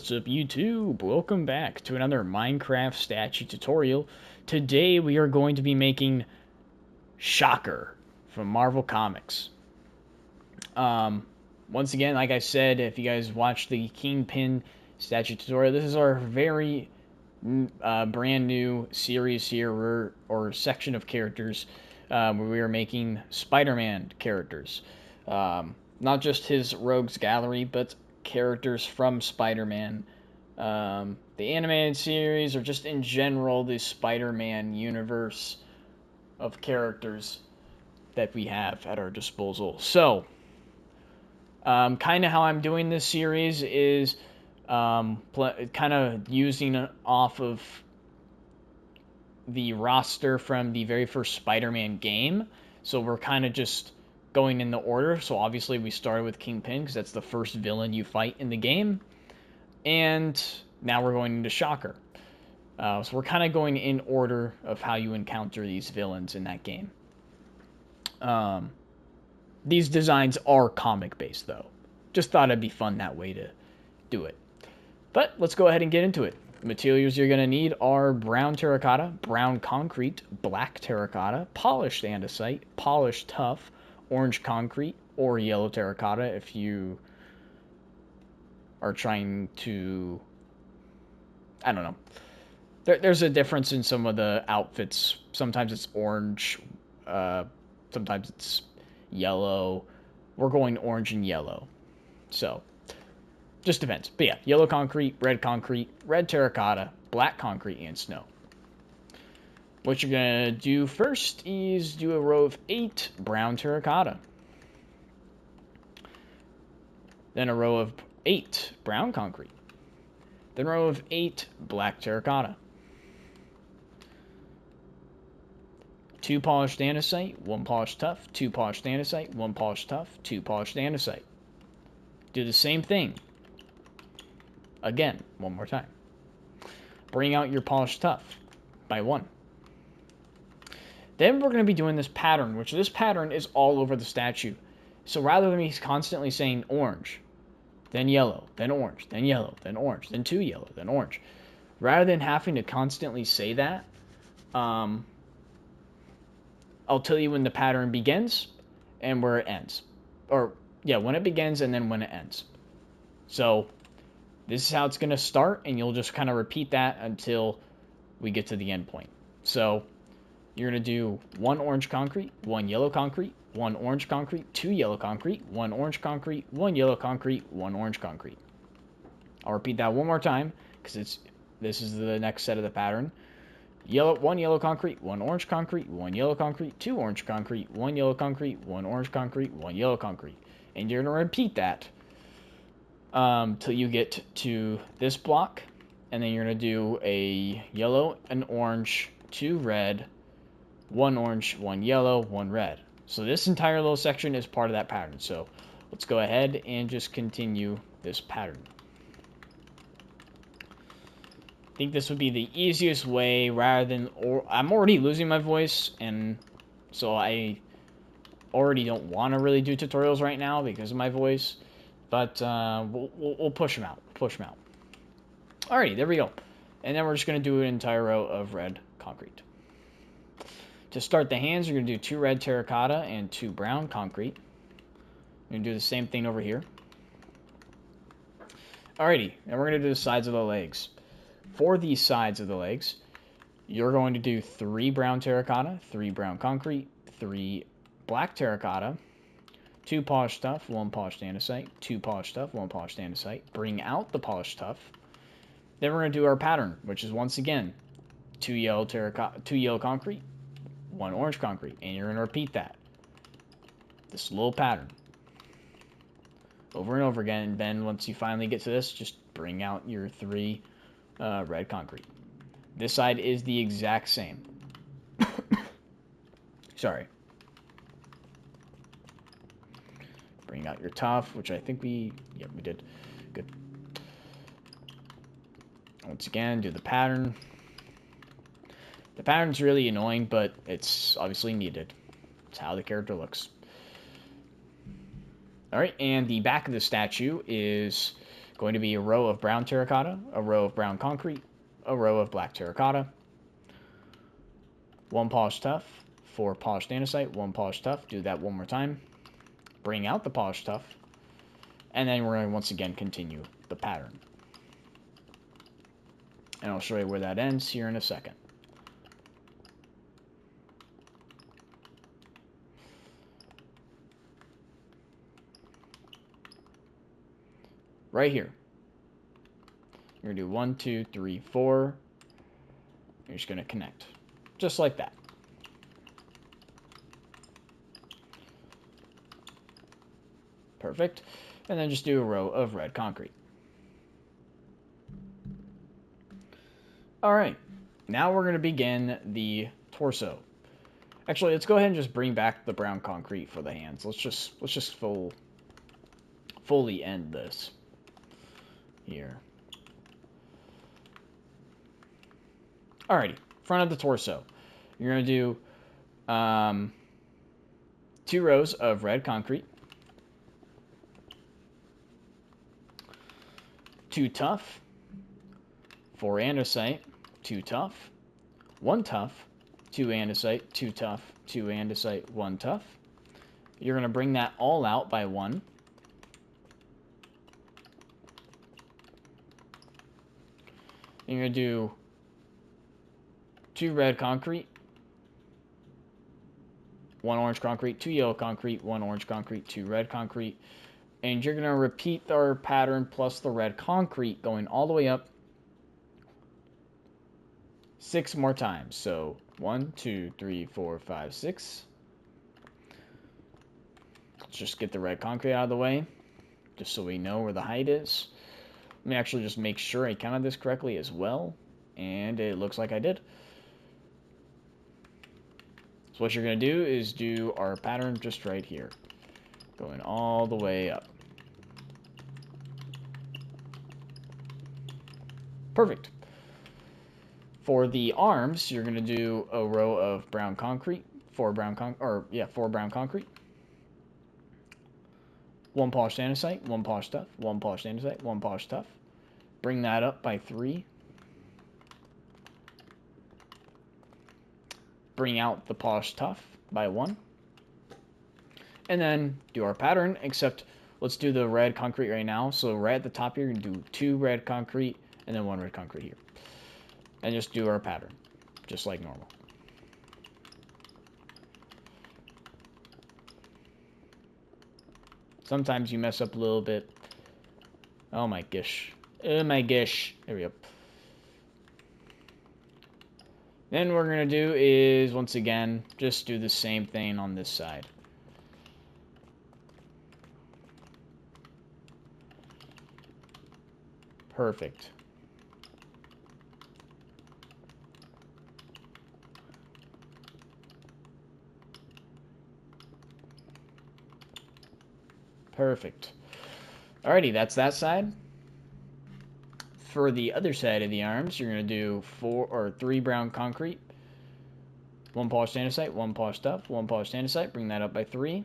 What's up, YouTube? Welcome back to another Minecraft statue tutorial. Today we are going to be making Shocker from Marvel Comics. Once again, like I said, if you guys watched the Kingpin statue tutorial, this is our very brand new series here, or section of characters, where we are making Spider-Man characters. Not just his rogues gallery, but characters from Spider-Man, the animated series, or just in general the Spider-Man universe of characters that we have at our disposal. So, kind of how I'm doing this series is kind of using off of the roster from the very first Spider-Man game. So we're kind of just going in the order. So obviously we started with Kingpin because that's the first villain you fight in the game. And now we're going into Shocker. So we're kind of going in order of how you encounter these villains in that game. These designs are comic-based, though. Just thought it'd be fun that way to do it. But let's go ahead and get into it. The materials you're going to need are brown terracotta, brown concrete, black terracotta, polished andesite, polished tuff, orange concrete, or yellow terracotta if you are trying to... I don't know. There's a difference in some of the outfits. Sometimes it's orange, sometimes it's yellow. We're going orange and yellow. So, just depends. But yeah, yellow concrete, red terracotta, black concrete, and snow. What you're going to do first is do a row of 8 brown terracotta. Then a row of 8 brown concrete. Then a row of 8 black terracotta. 2 polished andesite, 1 polished tuff, 2 polished andesite, 1 polished tuff, 2 polished andesite. Do the same thing. Again, one more time. Bring out your polished tuff by 1. Then we're going to be doing this pattern, which this pattern is all over the statue. So rather than me constantly saying orange, then yellow, then orange, then yellow, then orange, then 2 yellow, then orange, rather than having to constantly say that, I'll tell you when the pattern begins and where it ends. Or, yeah, when it begins and then when it ends. So, this is how it's going to start, and you'll just kind of repeat that until we get to the end point. So, you're going to do 1 orange concrete, 1 yellow concrete, 1 orange concrete, 2 yellow concrete, 1 orange concrete, 1 yellow concrete, 1 orange concrete. I'll repeat that one more time, because this is the next set of the pattern. 1 yellow concrete, 1 orange concrete, 1 yellow concrete, 2 orange concrete, 1 yellow concrete, 1 orange concrete, 1 yellow concrete. And you're going to repeat that till you get to this block. And then you're going to do a yellow, an orange, 2 red, 1 orange, 1 yellow, 1 red. So this entire little section is part of that pattern. So let's go ahead and just continue this pattern. I think this would be the easiest way rather than... I'm already losing my voice, and so I already don't want to really do tutorials right now because of my voice. But we'll push them out. Alrighty, there we go. And then we're just going to do an entire row of red concrete. To start the hands, you're going to do 2 red terracotta and 2 brown concrete. You're going to do the same thing over here. Alrighty, and we're going to do the sides of the legs. For these sides of the legs, you're going to do 3 brown terracotta, 3 brown concrete, 3 black terracotta, 2 polished tuff, 1 polished andesite, 2 polished tuff, 1 polished andesite. Bring out the polished tuff. Then we're going to do our pattern, which is once again 2 yellow concrete, 1 orange concrete, and you're going to repeat that. This little pattern over and over again, and then once you finally get to this, just bring out your 3 red concrete. This side is the exact same. Sorry. Bring out your tuff, which I think we did. Good. Once again, do the pattern. The pattern's really annoying, but it's obviously needed. It's how the character looks. Alright, and the back of the statue is Going to be a row of brown terracotta, a row of brown concrete, a row of black terracotta, 1 polished tuff, 4 polished andesite, 1 polished tuff. Do that one more time. Bring out the polished tuff, and then we're going to once again continue the pattern. And I'll show you where that ends here in a second. Right here. You're going to do 1, 2, 3, 4. You're just going to connect. Just like that. Perfect. And then just do a row of red concrete. Alright. Now we're going to begin the torso. Actually, let's go ahead and just bring back the brown concrete for the hands. Let's just fully end this here. Alrighty, front of the torso. You're going to do 2 rows of red concrete, 2 tuff, 4 andesite, 2 tuff, 1 tuff, 2 andesite, 2 tuff, 2 andesite, 1 tuff. You're going to bring that all out by 1. You're going to do 2 red concrete, 1 orange concrete, 2 yellow concrete, 1 orange concrete, 2 red concrete. And you're going to repeat our pattern plus the red concrete going all the way up 6 more times. So 1, 2, 3, 4, 5, 6. Let's just get the red concrete out of the way, just so we know where the height is. Let me actually just make sure I counted this correctly as well. And it looks like I did. So what you're going to do is do our pattern just right here, going all the way up. Perfect. For the arms, you're going to do a row of brown concrete, 4 brown concrete, 1 polished andesite, 1 polished tuff, 1 polished andesite, 1 polished tuff. Bring that up by 3. Bring out the polished tuff by 1. And then do our pattern, except let's do the red concrete right now. So right at the top here, you're going to do 2 red concrete and then 1 red concrete here. And just do our pattern, just like normal. Sometimes you mess up a little bit. Oh my gosh. Oh my gosh. There we go. Then what we're going to do is, once again, just do the same thing on this side. Perfect. Perfect. Alrighty, that's that side. For the other side of the arms, you're going to do 3 brown concrete, 1 polished andesite, 1 polished tuff, 1 polished andesite. Bring that up by 3.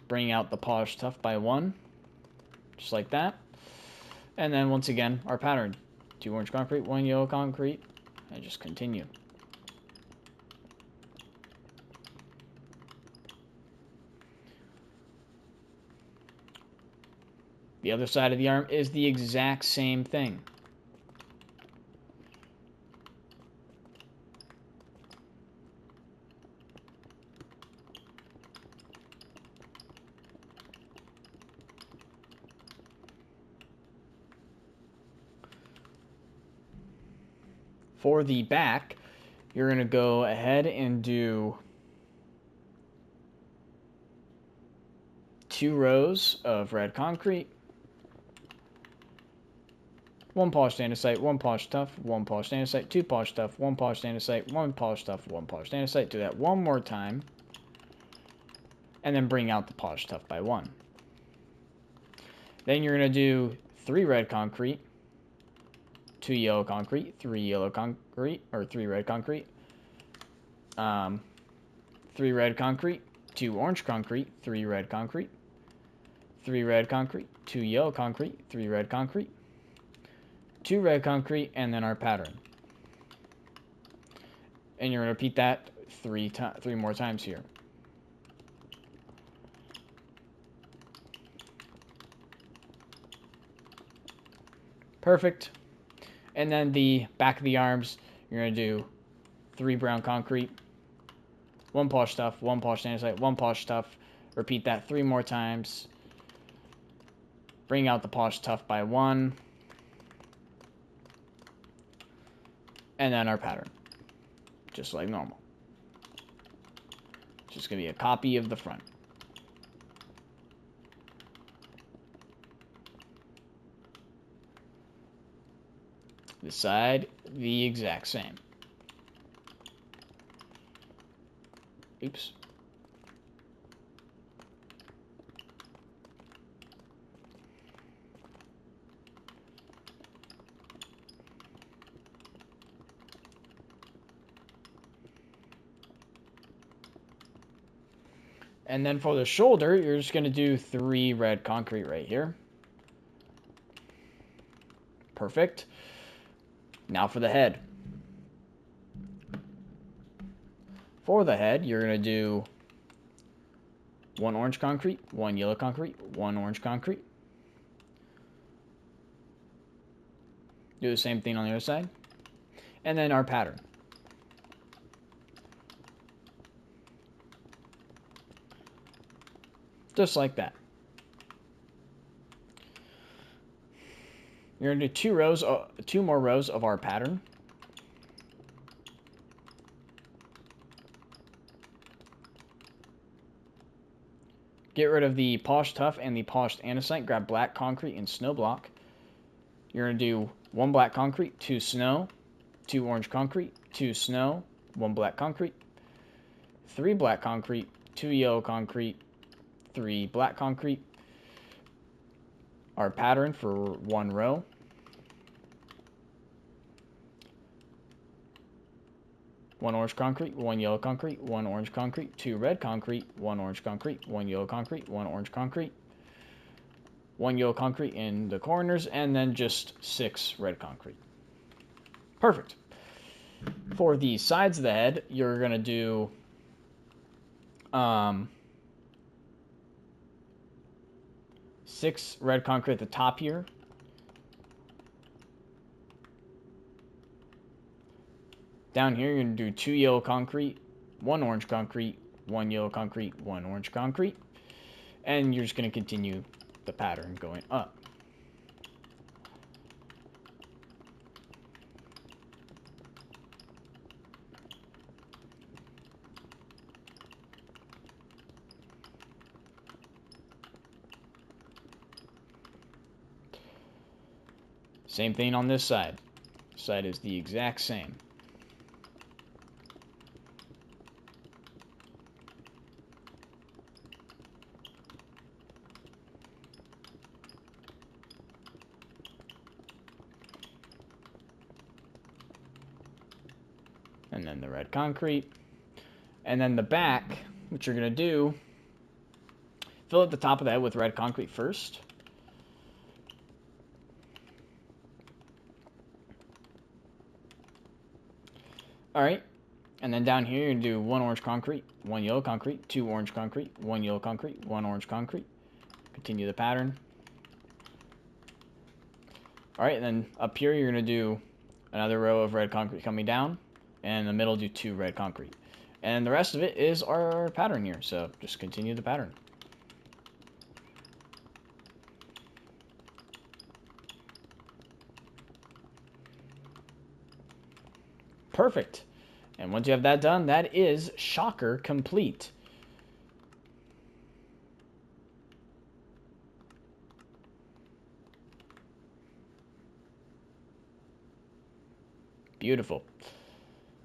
Bring out the polished tuff by 1, just like that. And then once again, our pattern: 2 orange concrete, 1 yellow concrete, and just continue. The other side of the arm is the exact same thing. For the back, you're going to go ahead and do 2 rows of red concrete, 1 polished andesite, 1 polished tuff, 1 polished andesite, 2 polished tuff, 1 polished andesite, 1 polished tuff, 1 polished andesite. Do that one more time. And then bring out the polished tuff by 1. Then you're going to do 3 red concrete, 2 yellow concrete, 3 yellow concrete, or 3 red concrete, 3 red concrete, 2 orange concrete, 3 red concrete, 3 red concrete, 2 yellow concrete, 3 red concrete, 2 red concrete, and then our pattern. And you're going to repeat that three more times here. Perfect. And then the back of the arms, you're going to do 3 brown concrete, 1 polished tuff, 1 polished andesite, 1 polished tuff. Repeat that 3 more times. Bring out the polished tuff by 1. And then our pattern. Just like normal. Just going to be a copy of the front. This side, the exact same. Oops. And then for the shoulder, you're just going to do 3 red concrete right here. Perfect. Now for the head. For the head, you're going to do 1 orange concrete, 1 yellow concrete, 1 orange concrete. Do the same thing on the other side. And then our pattern. Just like that. You're going to do 2 more rows of our pattern. Get rid of the polished tuff and the polished andesite. Grab black concrete and snow block. You're going to do 1 black concrete, 2 snow, 2 orange concrete, 2 snow, 1 black concrete, 3 black concrete, 2 yellow concrete, 3 black concrete. Our pattern for 1 row. One orange concrete, 1 yellow concrete, 1 orange concrete, 2 red concrete, 1 orange concrete, 1 yellow concrete, 1 orange concrete, 1 yellow concrete in the corners, and then just 6 red concrete. Perfect. For the sides of the head, you're going to do 6 red concrete at the top here. Down here, you're going to do 2 yellow concrete, 1 orange concrete, 1 yellow concrete, 1 orange concrete. And you're just going to continue the pattern going up. Same thing on this side. This side is the exact same. And then the red concrete. And then the back, what you're going to do, fill at the top of the head with red concrete first. Alright, and then down here you're going to do 1 orange concrete, 1 yellow concrete, 2 orange concrete, 1 yellow concrete, 1 orange concrete. Continue the pattern. Alright, and then up here you're going to do another row of red concrete coming down, and in the middle do 2 red concrete. And the rest of it is our pattern here, so just continue the pattern. Perfect. And once you have that done, that is Shocker complete. Beautiful.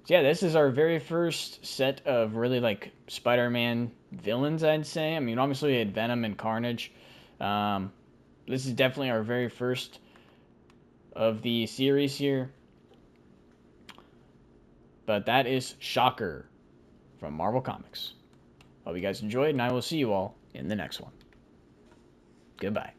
So yeah, this is our very first set of really like Spider-Man villains, I'd say. I mean, obviously we had Venom and Carnage. This is definitely our very first of the series here. But that is Shocker from Marvel Comics. Hope you guys enjoyed, and I will see you all in the next one. Goodbye.